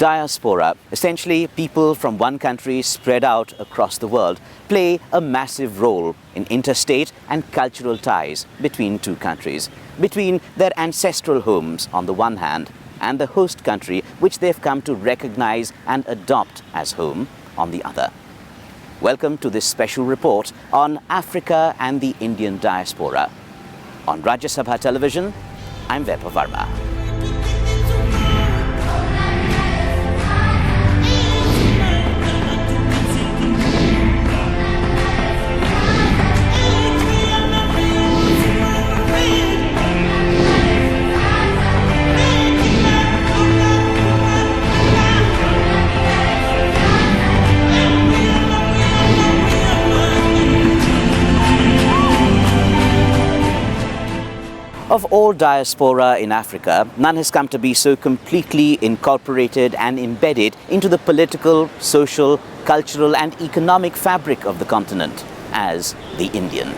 Diaspora, essentially people from one country spread out across the world, play a massive role in interstate and cultural ties between two countries, between their ancestral homes on the one hand and the host country which they've come to recognize and adopt as home on the other. Welcome to this special report on Africa and the Indian diaspora. On Rajya Sabha Television, I'm Vaibhav Verma. Of all diaspora in Africa, none has come to be so completely incorporated and embedded into the political, social, cultural and economic fabric of the continent as the Indian.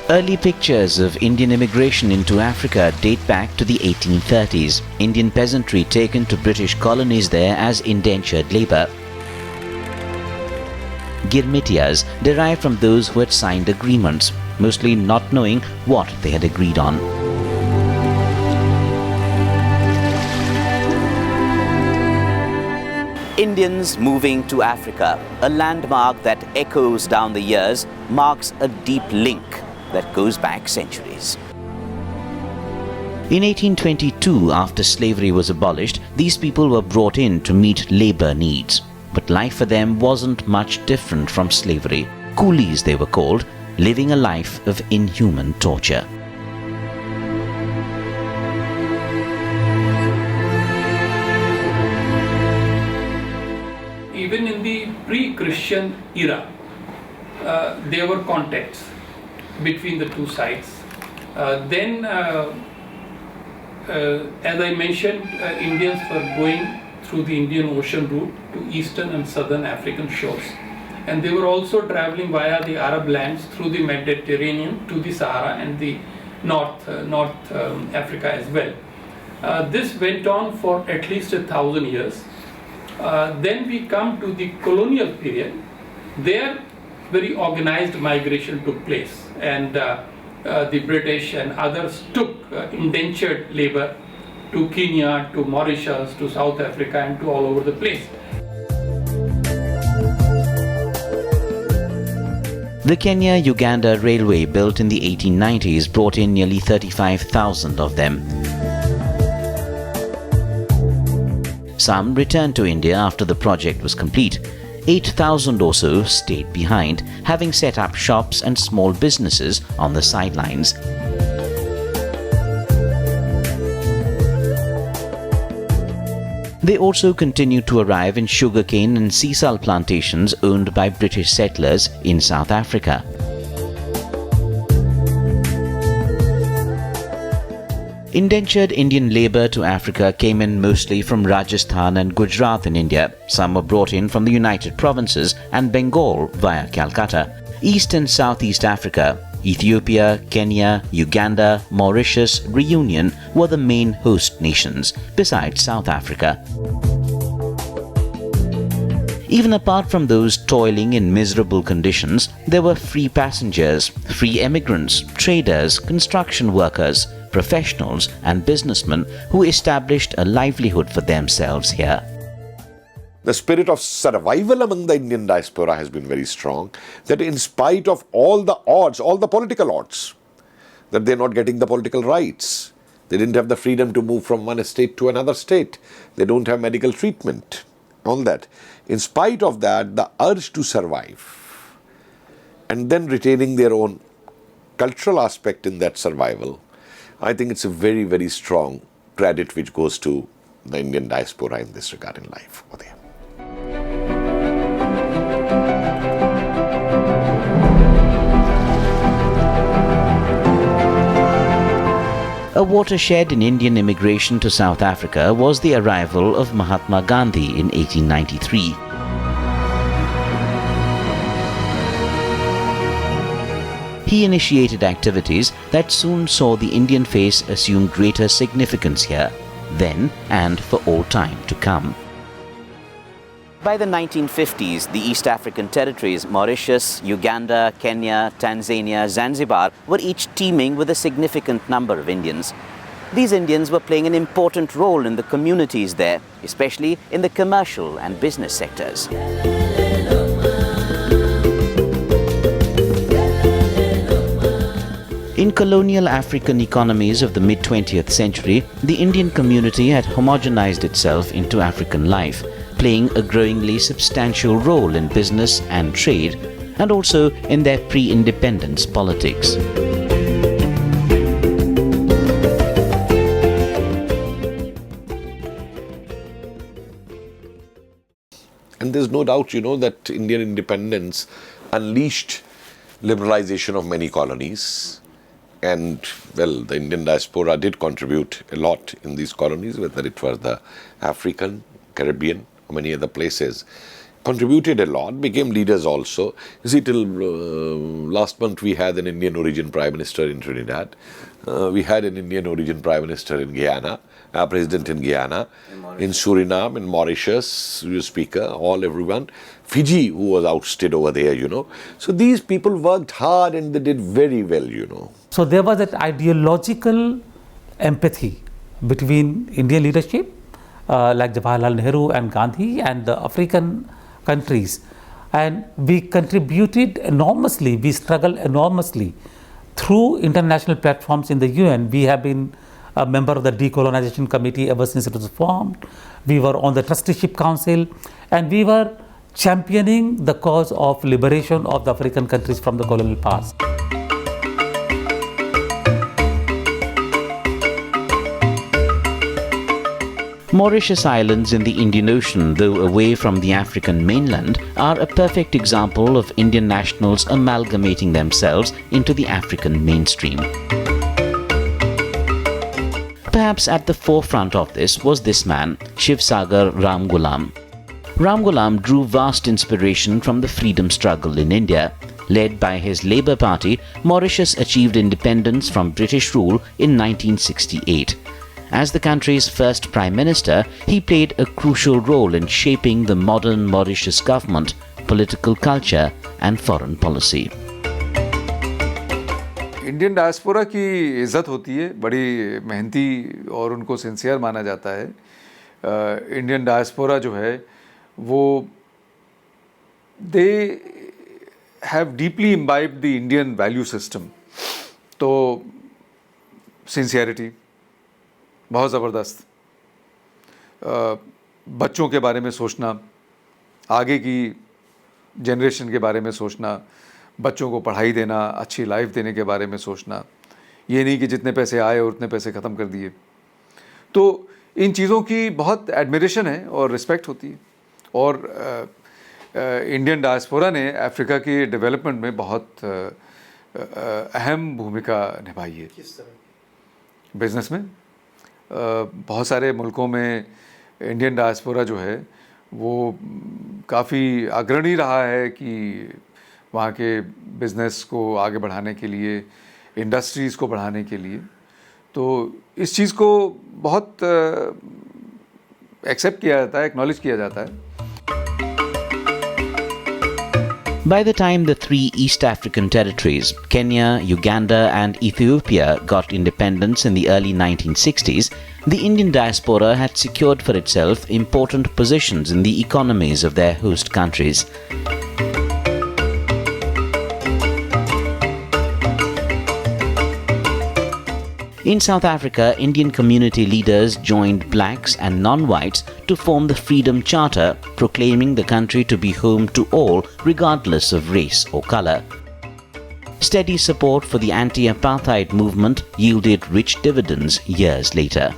Early pictures of Indian immigration into Africa date back to the 1830s. Indian peasantry taken to British colonies there as indentured labour. Girmitias derived from those who had signed agreements, mostly not knowing what they had agreed on. Indians moving to Africa, a landmark that echoes down the years, marks a deep link that goes back centuries. In 1822, after slavery was abolished, these people were brought in to meet labor needs. But life for them wasn't much different from slavery. Coolies they were called, living a life of inhuman torture. Even in the pre-Christian era, there were contacts between the two sides. Then, as I mentioned, Indians were going through the Indian Ocean route to eastern and southern African shores. And they were also traveling via the Arab lands through the Mediterranean to the Sahara and the North Africa as well. This went on for at least 1,000 years. Then we come to the colonial period. There, very organized migration took place, and the British and others took indentured labor to Kenya, to Mauritius, to South Africa and to all over the place. The Kenya-Uganda Railway, built in the 1890s, brought in nearly 35,000 of them. Some returned to India after the project was complete. 8,000 or so stayed behind, having set up shops and small businesses on the sidelines. They also continued to arrive in sugarcane and sisal plantations owned by British settlers in South Africa. Indentured Indian labour to Africa came in mostly from Rajasthan and Gujarat in India. Some were brought in from the United Provinces and Bengal via Calcutta. East and Southeast Africa, Ethiopia, Kenya, Uganda, Mauritius, Reunion were the main host nations, besides South Africa. Even apart from those toiling in miserable conditions, there were free passengers, free emigrants, traders, construction workers, professionals and businessmen who established a livelihood for themselves here. The spirit of survival among the Indian diaspora has been very strong, that in spite of all the odds, all the political odds, that they're not getting the political rights, they didn't have the freedom to move from one state to another state, they don't have medical treatment, all that. In spite of that, the urge to survive and then retaining their own cultural aspect in that survival, I think it's a very, very strong credit which goes to the Indian diaspora in this regard in life. A watershed in Indian immigration to South Africa was the arrival of Mahatma Gandhi in 1893. He initiated activities that soon saw the Indian face assume greater significance here, then and for all time to come. By the 1950s, the East African territories, Mauritius, Uganda, Kenya, Tanzania, Zanzibar, were each teeming with a significant number of Indians. These Indians were playing an important role in the communities there, especially in the commercial and business sectors. In colonial African economies of the mid-20th century, the Indian community had homogenized itself into African life, playing a growingly substantial role in business and trade, and also in their pre-independence politics. And there's no doubt, that Indian independence unleashed liberalization of many colonies. And, well, the Indian diaspora did contribute a lot in these colonies, whether it was the African, Caribbean, or many other places. Contributed a lot, became leaders also. You see, till last month we had an Indian origin Prime Minister in Trinidad. We had an Indian origin Prime Minister in Guyana, President in Guyana, in Suriname, in Mauritius, Speaker, everyone. Fiji, who was ousted over there, So these people worked hard and they did very well, So there was that ideological empathy between Indian leadership, like Jawaharlal Nehru and Gandhi, and the African countries. And we contributed enormously, we struggled enormously through international platforms in the UN. We have been a member of the Decolonization Committee ever since it was formed. We were on the Trusteeship Council, and we were championing the cause of liberation of the African countries from the colonial past. Mauritius Islands in the Indian Ocean, though away from the African mainland, are a perfect example of Indian nationals amalgamating themselves into the African mainstream. Perhaps at the forefront of this was this man, Shivsagar Ramgoolam. Ramgoolam drew vast inspiration from the freedom struggle in India. Led by his Labour Party, Mauritius achieved independence from British rule in 1968. As the country's first Prime Minister, he played a crucial role in shaping the modern Mauritius government, political culture and foreign policy. Indian diaspora की इज़्ज़त होती है, बड़ी मेहनती और उनको sincere माना जाता है. इंडियन डायस्पोरा जो है वो they have deeply imbibed the Indian value system. तो सिंसियरिटी बहुत ज़बरदस्त, बच्चों के बारे में सोचना, आगे की जनरेशन के बारे में सोचना, बच्चों को पढ़ाई देना, अच्छी लाइफ देने के बारे में सोचना, ये नहीं कि जितने पैसे आए और उतने पैसे ख़त्म कर दिए. तो इन चीज़ों की बहुत एडमिरेशन है और रिस्पेक्ट होती है. और इंडियन डायस्पोरा ने अफ्रीका के डेवलपमेंट में बहुत अहम भूमिका निभाई है. बिज़नेस में बहुत सारे मुल्कों में इंडियन डायस्पोरा जो है वो काफ़ी अग्रणी रहा है कि वहाँ के बिज़नेस को आगे बढ़ाने के लिए, इंडस्ट्रीज़ को बढ़ाने के लिए. तो इस चीज़ को बहुत एक्सेप्ट किया जाता है, एक्नॉलेज किया जाता है. By the time the three East African territories, Kenya, Uganda and Ethiopia, got independence in the early 1960s, the Indian diaspora had secured for itself important positions in the economies of their host countries. In South Africa, Indian community leaders joined blacks and non-whites to form the Freedom Charter, proclaiming the country to be home to all regardless of race or color. Steady support for the anti-apartheid movement yielded rich dividends years later.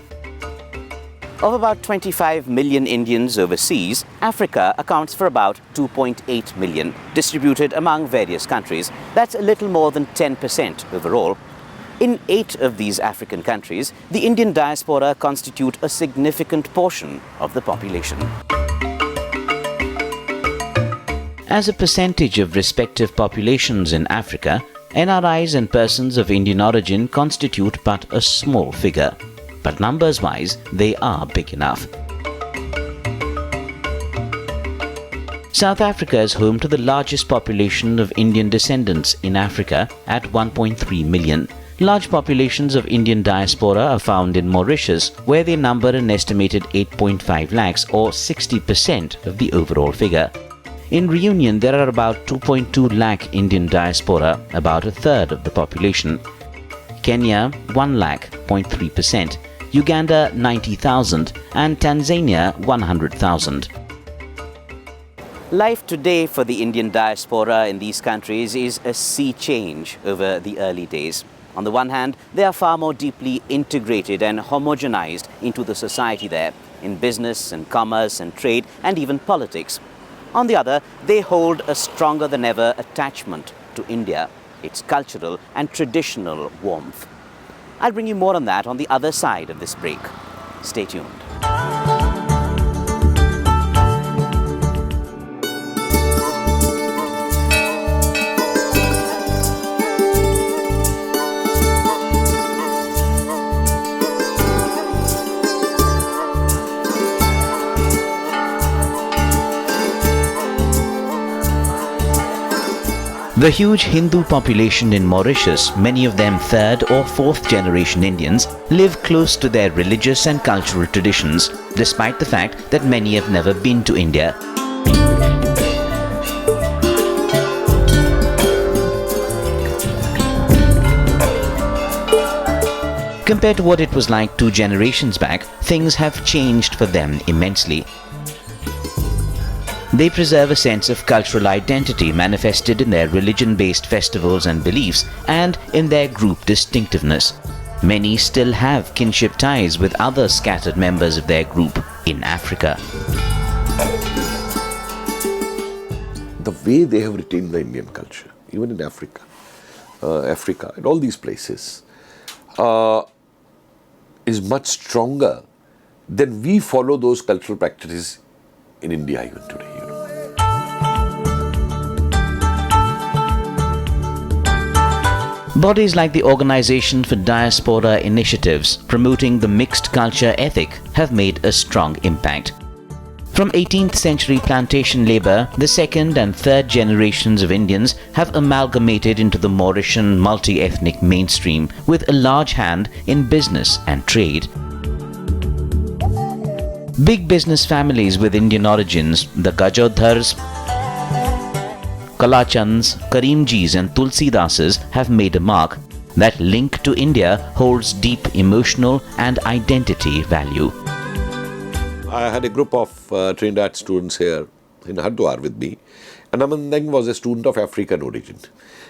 Of about 25 million Indians overseas, Africa accounts for about 2.8 million, distributed among various countries. That's a little more than 10% overall. In 8 of these African countries, the Indian diaspora constitute a significant portion of the population. As a percentage of respective populations in Africa, NRIs and persons of Indian origin constitute but a small figure, but numbers-wise they are big enough. South Africa is home to the largest population of Indian descendants in Africa at 1.3 million. Large populations of Indian diaspora are found in Mauritius, where they number an estimated 8.5 lakhs or 60% of the overall figure. In Reunion, there are about 2.2 lakh Indian diaspora, about a third of the population. Kenya, 1 lakh, 0.3%, Uganda, 90,000, and Tanzania, 100,000. Life today for the Indian diaspora in these countries is a sea change over the early days. On the one hand, they are far more deeply integrated and homogenized into the society there, in business and commerce and trade and even politics. On the other, they hold a stronger than ever attachment to India, its cultural and traditional warmth. I'll bring you more on that on the other side of this break. Stay tuned. The huge Hindu population in Mauritius, many of them third or fourth generation Indians, live close to their religious and cultural traditions, despite the fact that many have never been to India. Compared to what it was like 2 generations back, things have changed for them immensely. They preserve a sense of cultural identity manifested in their religion-based festivals and beliefs and in their group distinctiveness. Many still have kinship ties with other scattered members of their group in Africa. The way they have retained the Indian culture, even in Africa and all these places, is much stronger than we follow those cultural practices in India even today. Bodies like the Organization for Diaspora Initiatives, promoting the mixed culture ethic, have made a strong impact. From 18th century plantation labor, the second and third generations of Indians have amalgamated into the Mauritian multi-ethnic mainstream with a large hand in business and trade. Big business families with Indian origins, the Gajodhars, Kalachans, Karimjis and Tulsidases have made a mark. That link to India holds deep emotional and identity value. I had a group of Trinidad students here in Hardwar with me, and Amandang was a student of African origin.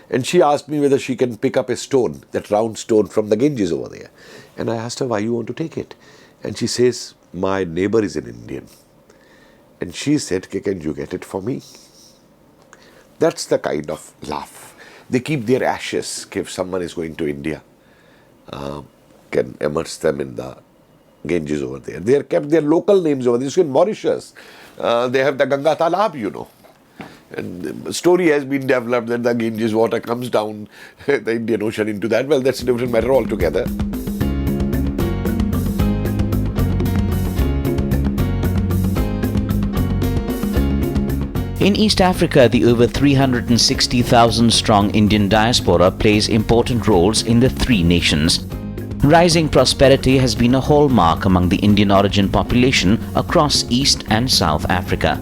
And she asked me whether she can pick up a stone, that round stone from the Ganges over there. And I asked her, why you want to take it? And she says, my neighbor is an Indian. And she said, can you get it for me? That's the kind of laugh. They keep their ashes if someone is going to India, can immerse them in the Ganges over there. They have kept their local names over there. So in Mauritius, they have the Ganga Talab, you know. And the story has been developed that the Ganges water comes down the Indian Ocean into that. Well, that's a different matter altogether. In East Africa, the over 360,000 strong Indian diaspora plays important roles in the 3 nations. Rising prosperity has been a hallmark among the Indian origin population across East and South Africa.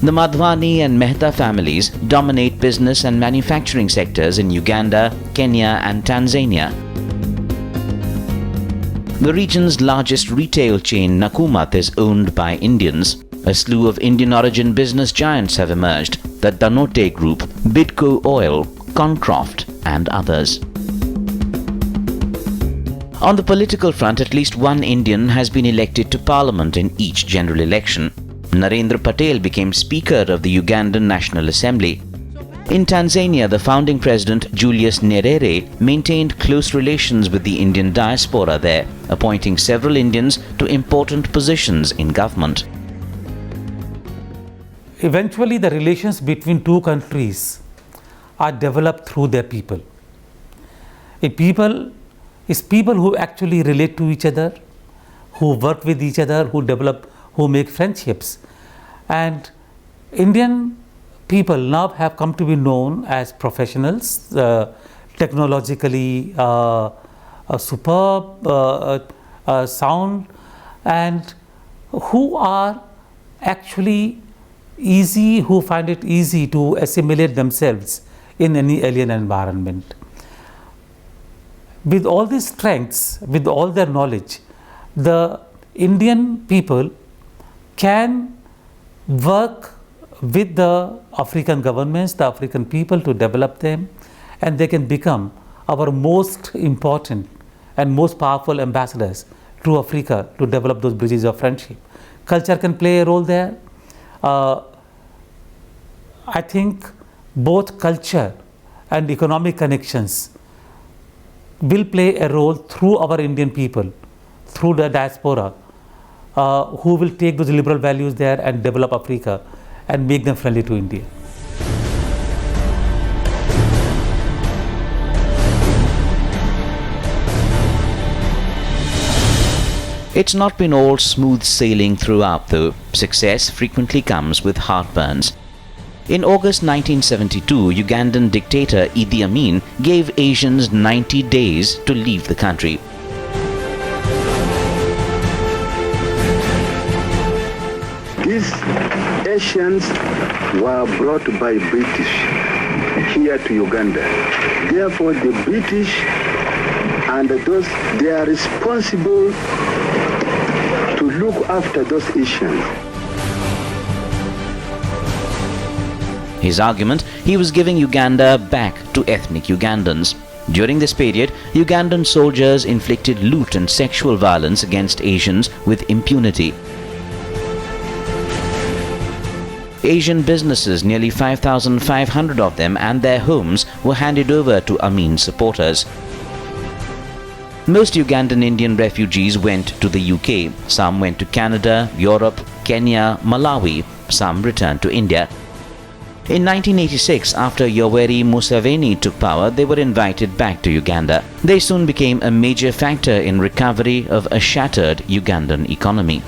The Madhwani and Mehta families dominate business and manufacturing sectors in Uganda, Kenya and Tanzania. The region's largest retail chain, Nakumatt, is owned by Indians. A slew of Indian origin business giants have emerged: the Danote Group, Bidco Oil, Concroft and others. On the political front, at least one Indian has been elected to parliament in each general election. Narendra Patel became Speaker of the Ugandan National Assembly. In Tanzania, the founding president Julius Nyerere maintained close relations with the Indian diaspora there, appointing several Indians to important positions in government. eventually the relations between two countries are developed through their people. People who actually relate to each other, who work with each other, who develop, who make friendships. And Indian people now have come to be known as professionals, technologically superb, sound, and who are actually easy, who find it easy to assimilate themselves in any alien environment. With all these strengths, with all their knowledge, the Indian people can work with the African governments, the African people, to develop them, and they can become our most important and most powerful ambassadors to Africa to develop those bridges of friendship. Culture can play a role there. I think both culture and economic connections will play a role through our Indian people, through the diaspora, who will take those liberal values there and develop Africa and make them friendly to India. It's not been all smooth sailing throughout though. Success frequently comes with heartburns. In August 1972, Ugandan dictator Idi Amin gave Asians 90 days to leave the country. These Asians were brought by British here to Uganda. Therefore, the British and those, they are responsible to look after those Asians. His argument, he was giving Uganda back to ethnic Ugandans. During this period, Ugandan soldiers inflicted loot and sexual violence against Asians with impunity. Asian businesses, nearly 5,500 of them, and their homes were handed over to Amin's supporters. Most Ugandan Indian refugees went to the UK. Some went to Canada, Europe, Kenya, Malawi. Some returned to India. In 1986, after Yoweri Museveni took power, they were invited back to Uganda. They soon became a major factor in recovery of a shattered Ugandan economy.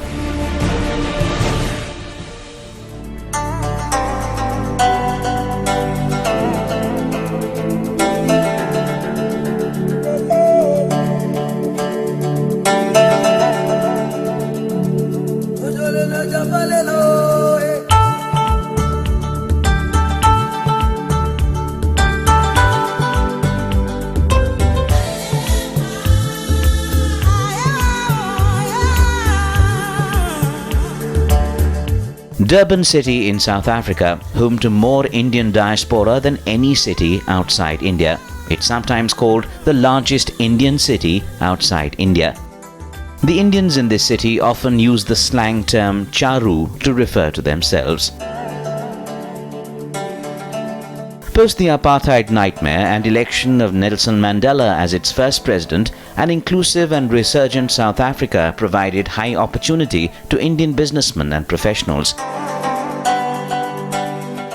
Durban city in South Africa, home to more Indian diaspora than any city outside India. It's sometimes called the largest Indian city outside India. The Indians in this city often use the slang term charu to refer to themselves. Post the apartheid nightmare and election of Nelson Mandela as its first president, an inclusive and resurgent South Africa provided high opportunity to Indian businessmen and professionals.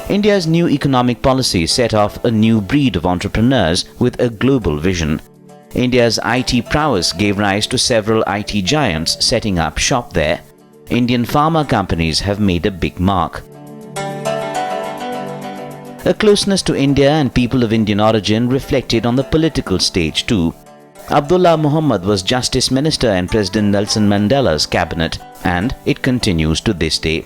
India's new economic policy set off a new breed of entrepreneurs with a global vision. India's IT prowess gave rise to several IT giants setting up shop there. Indian pharma companies have made a big mark. A closeness to India and people of Indian origin reflected on the political stage too. Abdullah Muhammad was Justice Minister in President Nelson Mandela's cabinet, and it continues to this day.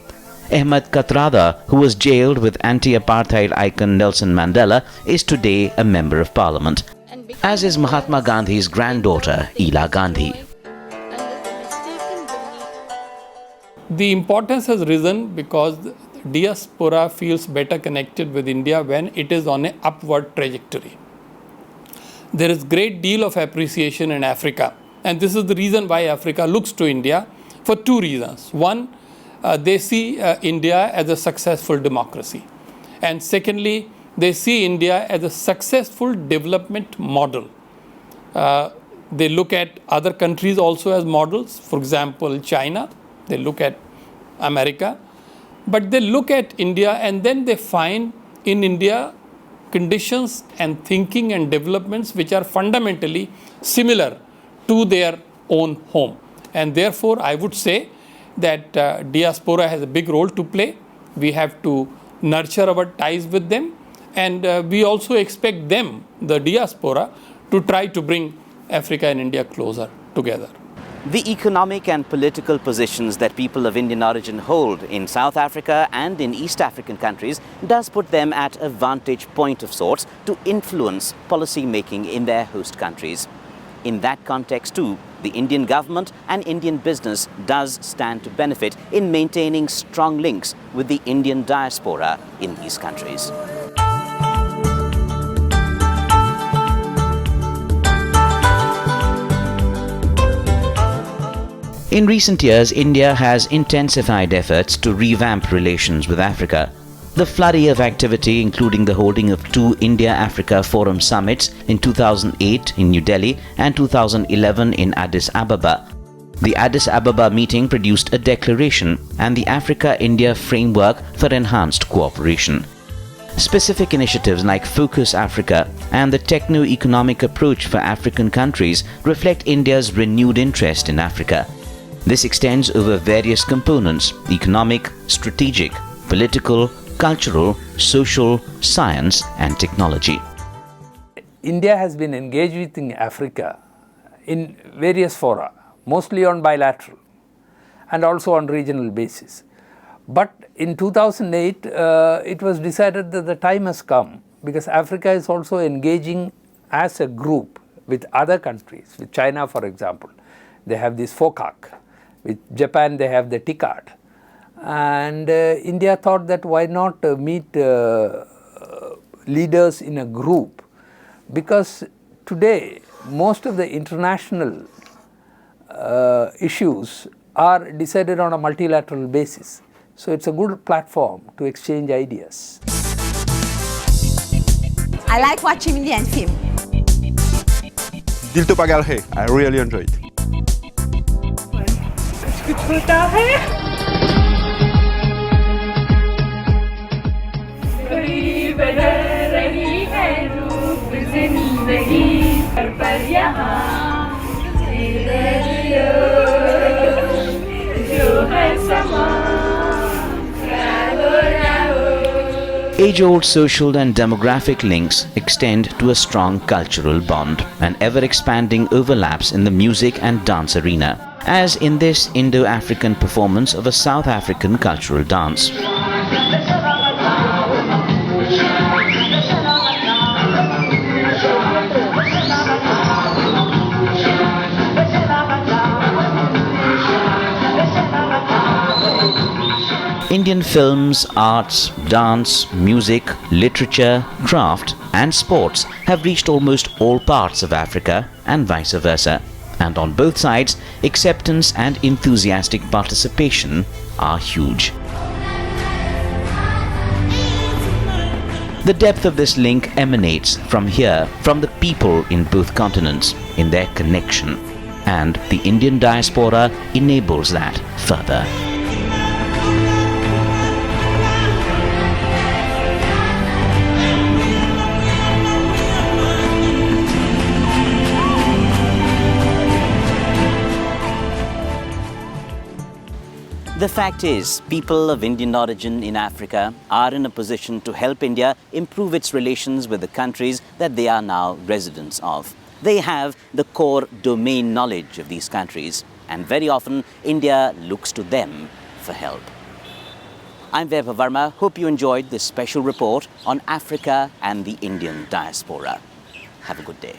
Ahmed Kathrada, who was jailed with anti-apartheid icon Nelson Mandela, is today a Member of Parliament, as is Mahatma Gandhi's granddaughter, Ela Gandhi. The importance has risen because diaspora feels better connected with India when it is on an upward trajectory. There is great deal of appreciation in Africa, and this is the reason why Africa looks to India for two reasons. One, they see India as a successful democracy, and secondly, they see India as a successful development model. They look at other countries also as models, for example China, they look at America. but they look at India and then they find in India conditions and thinking and developments which are fundamentally similar to their own home. And therefore, I would say that diaspora has a big role to play. We have to nurture our ties with them, and we also expect them, the diaspora, to try to bring Africa and India closer together. The economic and political positions that people of Indian origin hold in South Africa and in East African countries does put them at a vantage point of sorts to influence policy making in their host countries. In that context too, the Indian government and Indian business does stand to benefit in maintaining strong links with the Indian diaspora in these countries. In recent years, India has intensified efforts to revamp relations with Africa. The flurry of activity, including the holding of 2 India-Africa Forum summits in 2008 in New Delhi and 2011 in Addis Ababa. The Addis Ababa meeting produced a declaration and the Africa-India Framework for Enhanced Cooperation. Specific initiatives like Focus Africa and the techno-economic approach for African countries reflect India's renewed interest in Africa. This extends over various components: economic, strategic, political, cultural, social, science and technology. India has been engaged with Africa in various fora, mostly on bilateral and also on regional basis. But in 2008, it was decided that the time has come, because Africa is also engaging as a group with other countries, with China for example. They have this FOCAC. With Japan, they have the TICAD. And India thought that why not meet leaders in a group, because today most of the international issues are decided on a multilateral basis. So it's a good platform to exchange ideas. I like watching Indian film. Dil to Pagal Hai, I really enjoy it. कुछ होता है कभी बदल रही है रूप जिंदगी पर यहाँ जो है समा Age-old social and demographic links extend to a strong cultural bond and ever-expanding overlaps in the music and dance arena, as in this Indo-African performance of a South African cultural dance. Indian films, arts, dance, music, literature, craft and sports have reached almost all parts of Africa and vice versa. And on both sides, acceptance and enthusiastic participation are huge. The depth of this link emanates from here, from the people in both continents, in their connection. And the Indian diaspora enables that further. The fact is, people of Indian origin in Africa are in a position to help India improve its relations with the countries that they are now residents of. They have the core domain knowledge of these countries, and very often India looks to them for help. I'm Vaibhav Verma. Hope you enjoyed this special report on Africa and the Indian diaspora. Have a good day.